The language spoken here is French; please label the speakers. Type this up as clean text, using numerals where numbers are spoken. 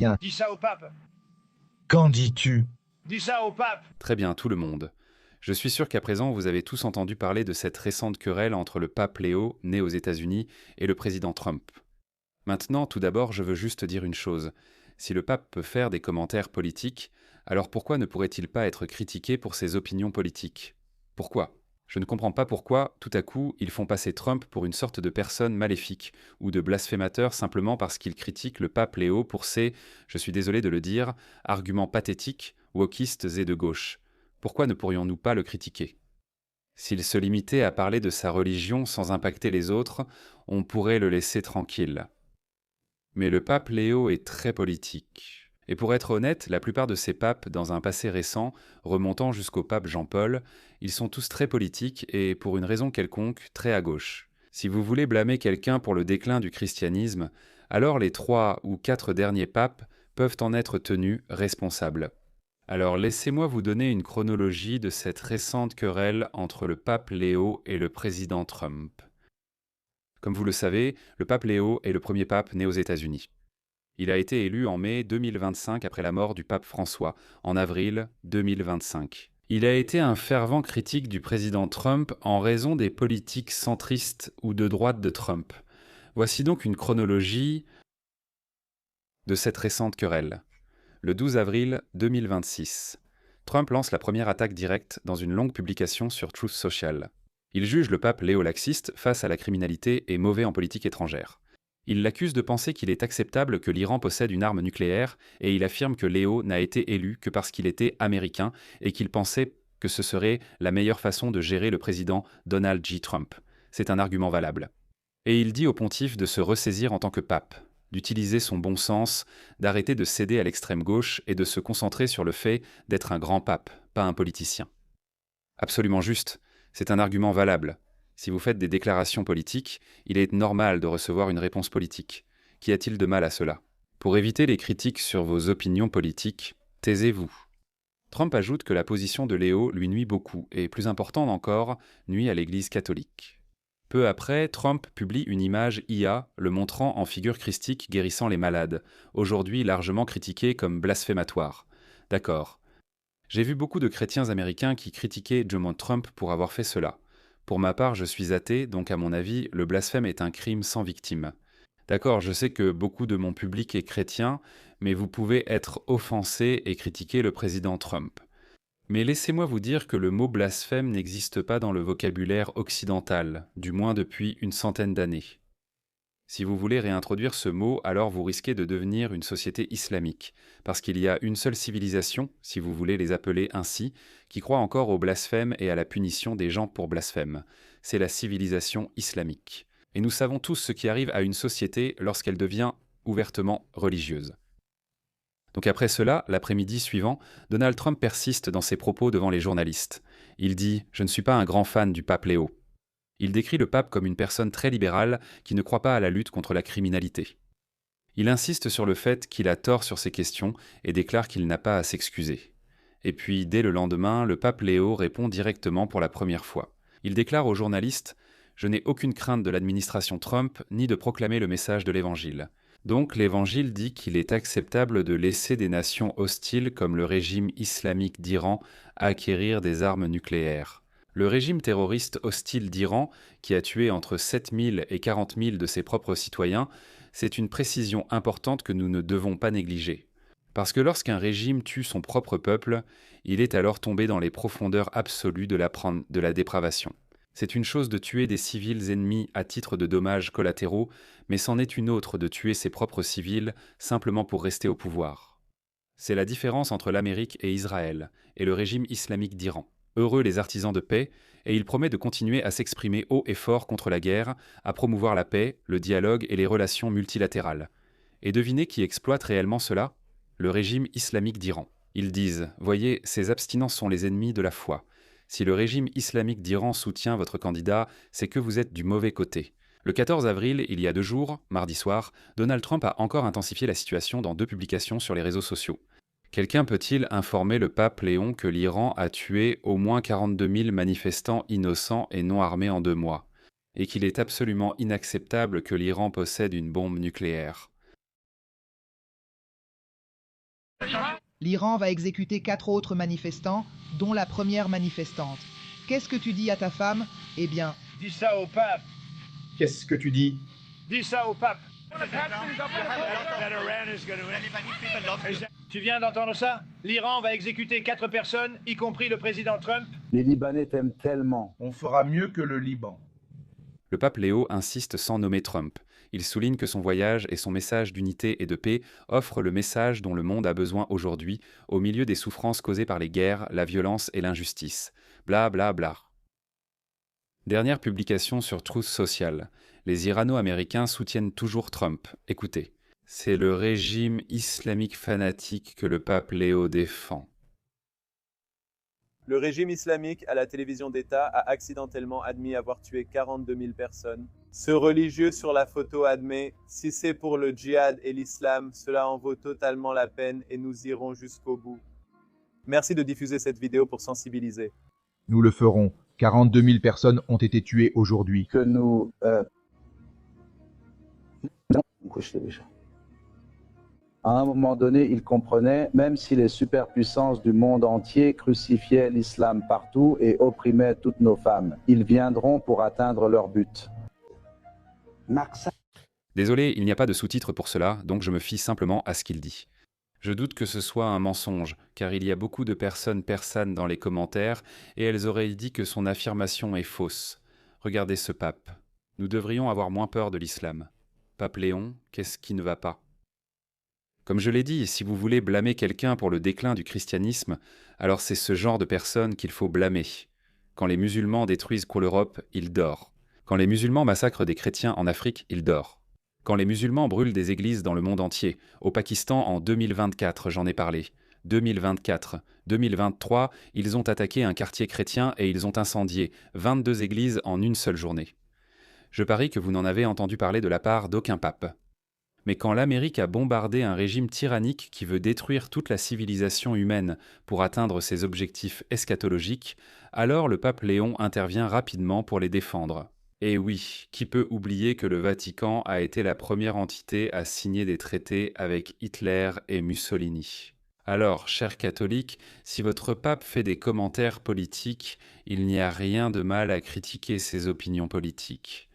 Speaker 1: Bien.
Speaker 2: Dis ça au pape.
Speaker 1: Qu'en dis-tu?
Speaker 2: Dis ça au pape.
Speaker 3: Très bien, tout le monde. Je suis sûr qu'à présent, vous avez tous entendu parler de cette récente querelle entre le pape Léo, né aux États-Unis, et le président Trump. Maintenant, tout d'abord, je veux juste dire une chose. Si le pape peut faire des commentaires politiques, alors pourquoi ne pourrait-il pas être critiqué pour ses opinions politiques? Pourquoi? Je ne comprends pas pourquoi, tout à coup, ils font passer Trump pour une sorte de personne maléfique ou de blasphémateur simplement parce qu'il critique le pape Léo pour ses, je suis désolé de le dire, arguments pathétiques, wokistes et de gauche. Pourquoi ne pourrions-nous pas le critiquer? S'il se limitait à parler de sa religion sans impacter les autres, on pourrait le laisser tranquille. Mais le pape Léo est très politique. Et pour être honnête, la plupart de ces papes, dans un passé récent, remontant jusqu'au pape Jean-Paul, ils sont tous très politiques et, pour une raison quelconque, très à gauche. Si vous voulez blâmer quelqu'un pour le déclin du christianisme, alors les 3 ou 4 derniers papes peuvent en être tenus responsables. Alors laissez-moi vous donner une chronologie de cette récente querelle entre le pape Léo et le président Trump. Comme vous le savez, le pape Léo est le premier pape né aux États-Unis. Il a été élu en mai 2025 après la mort du pape François, en avril 2025. Il a été un fervent critique du président Trump en raison des politiques centristes ou de droite de Trump. Voici donc une chronologie de cette récente querelle. Le 12 avril 2026, Trump lance la première attaque directe dans une longue publication sur Truth Social. Il juge le pape Léo laxiste face à la criminalité et mauvais en politique étrangère. Il l'accuse de penser qu'il est acceptable que l'Iran possède une arme nucléaire et il affirme que Léo n'a été élu que parce qu'il était américain et qu'il pensait que ce serait la meilleure façon de gérer le président Donald J. Trump. C'est un argument valable. Et il dit au pontife de se ressaisir en tant que pape, d'utiliser son bon sens, d'arrêter de céder à l'extrême gauche et de se concentrer sur le fait d'être un grand pape, pas un politicien. Absolument juste, c'est un argument valable. Si vous faites des déclarations politiques, il est normal de recevoir une réponse politique. Qu'y a-t-il de mal à cela? Pour éviter les critiques sur vos opinions politiques, taisez-vous. Trump ajoute que la position de Léo lui nuit beaucoup et, plus important encore, nuit à l'Église catholique. Peu après, Trump publie une image IA le montrant en figure christique guérissant les malades, aujourd'hui largement critiquée comme blasphématoire. D'accord. J'ai vu beaucoup de chrétiens américains qui critiquaient Donald Trump pour avoir fait cela. Pour ma part, je suis athée, donc à mon avis, le blasphème est un crime sans victime. D'accord, je sais que beaucoup de mon public est chrétien, mais vous pouvez être offensé et critiquer le président Trump. Mais laissez-moi vous dire que le mot blasphème n'existe pas dans le vocabulaire occidental, du moins depuis une centaine d'années. Si vous voulez réintroduire ce mot, alors vous risquez de devenir une société islamique, parce qu'il y a une seule civilisation, si vous voulez les appeler ainsi, qui croit encore au blasphème et à la punition des gens pour blasphème. C'est la civilisation islamique. Et nous savons tous ce qui arrive à une société lorsqu'elle devient ouvertement religieuse. Donc après cela, l'après-midi suivant, Donald Trump persiste dans ses propos devant les journalistes. Il dit « Je ne suis pas un grand fan du pape Léo ». Il décrit le pape comme une personne très libérale qui ne croit pas à la lutte contre la criminalité. Il insiste sur le fait qu'il a tort sur ces questions et déclare qu'il n'a pas à s'excuser. Et puis, dès le lendemain, le pape Léo répond directement pour la première fois. Il déclare aux journalistes « Je n'ai aucune crainte de l'administration Trump ni de proclamer le message de l'Évangile. Donc l'Évangile dit qu'il est acceptable de laisser des nations hostiles comme le régime islamique d'Iran acquérir des armes nucléaires. Le régime terroriste hostile d'Iran, qui a tué entre 7 000 et 40 000 de ses propres citoyens, c'est une précision importante que nous ne devons pas négliger. Parce que lorsqu'un régime tue son propre peuple, il est alors tombé dans les profondeurs absolues de la dépravation. C'est une chose de tuer des civils ennemis à titre de dommages collatéraux, mais c'en est une autre de tuer ses propres civils simplement pour rester au pouvoir. C'est la différence entre l'Amérique et Israël, et le régime islamique d'Iran. Heureux les artisans de paix, et il promet de continuer à s'exprimer haut et fort contre la guerre, à promouvoir la paix, le dialogue et les relations multilatérales. Et devinez qui exploite réellement cela? Le régime islamique d'Iran. Ils disent « Voyez, ces abstinents sont les ennemis de la foi. Si le régime islamique d'Iran soutient votre candidat, c'est que vous êtes du mauvais côté. » Le 14 avril, il y a 2 jours, mardi soir, Donald Trump a encore intensifié la situation dans 2 publications sur les réseaux sociaux. Quelqu'un peut-il informer le pape Léon que l'Iran a tué au moins 42 000 manifestants innocents et non armés en 2 mois, et qu'il est absolument inacceptable que l'Iran possède une bombe nucléaire?
Speaker 4: L'Iran va exécuter 4 autres manifestants, dont la première manifestante. Qu'est-ce que tu dis à ta femme? Eh bien,
Speaker 2: Dis ça au pape.
Speaker 5: Qu'est-ce que tu dis?
Speaker 2: Dis ça au pape. Tu viens d'entendre ça? L'Iran va exécuter 4 personnes, y compris le président Trump.
Speaker 6: Les Libanais t'aiment tellement.
Speaker 5: On fera mieux que le Liban.
Speaker 3: Le pape Léo insiste sans nommer Trump. Il souligne que son voyage et son message d'unité et de paix offrent le message dont le monde a besoin aujourd'hui, au milieu des souffrances causées par les guerres, la violence et l'injustice. Bla bla bla. Dernière publication sur Truth Social. Les Irano-Américains soutiennent toujours Trump. Écoutez. C'est le régime islamique fanatique que le pape Léo défend.
Speaker 7: Le régime islamique à la télévision d'État a accidentellement admis avoir tué 42 000 personnes. Ce religieux sur la photo admet « Si c'est pour le djihad et l'islam, cela en vaut totalement la peine et nous irons jusqu'au bout. » Merci de diffuser cette vidéo pour sensibiliser.
Speaker 5: Nous le ferons. 42 000 personnes ont été tuées aujourd'hui.
Speaker 6: Que nous... À un moment donné, ils comprenaient, même si les superpuissances du monde entier crucifiaient l'islam partout et opprimaient toutes nos femmes, ils viendront pour atteindre leur but.
Speaker 3: Désolé, il n'y a pas de sous-titres pour cela, donc je me fie simplement à ce qu'il dit. Je doute que ce soit un mensonge, car il y a beaucoup de personnes persanes dans les commentaires, et elles auraient dit que son affirmation est fausse. Regardez ce pape. Nous devrions avoir moins peur de l'islam. Pape Léon, qu'est-ce qui ne va pas? Comme je l'ai dit, si vous voulez blâmer quelqu'un pour le déclin du christianisme, alors c'est ce genre de personne qu'il faut blâmer. Quand les musulmans détruisent l'Europe, il dort. Quand les musulmans massacrent des chrétiens en Afrique, il dort. Quand les musulmans brûlent des églises dans le monde entier, au Pakistan en 2024, j'en ai parlé. 2024, 2023, ils ont attaqué un quartier chrétien et ils ont incendié 22 églises en une seule journée. Je parie que vous n'en avez entendu parler de la part d'aucun pape. Mais quand l'Amérique a bombardé un régime tyrannique qui veut détruire toute la civilisation humaine pour atteindre ses objectifs eschatologiques, alors le pape Léon intervient rapidement pour les défendre. Et oui, qui peut oublier que le Vatican a été la première entité à signer des traités avec Hitler et Mussolini. Alors, chers catholiques, si votre pape fait des commentaires politiques, il n'y a rien de mal à critiquer ses opinions politiques.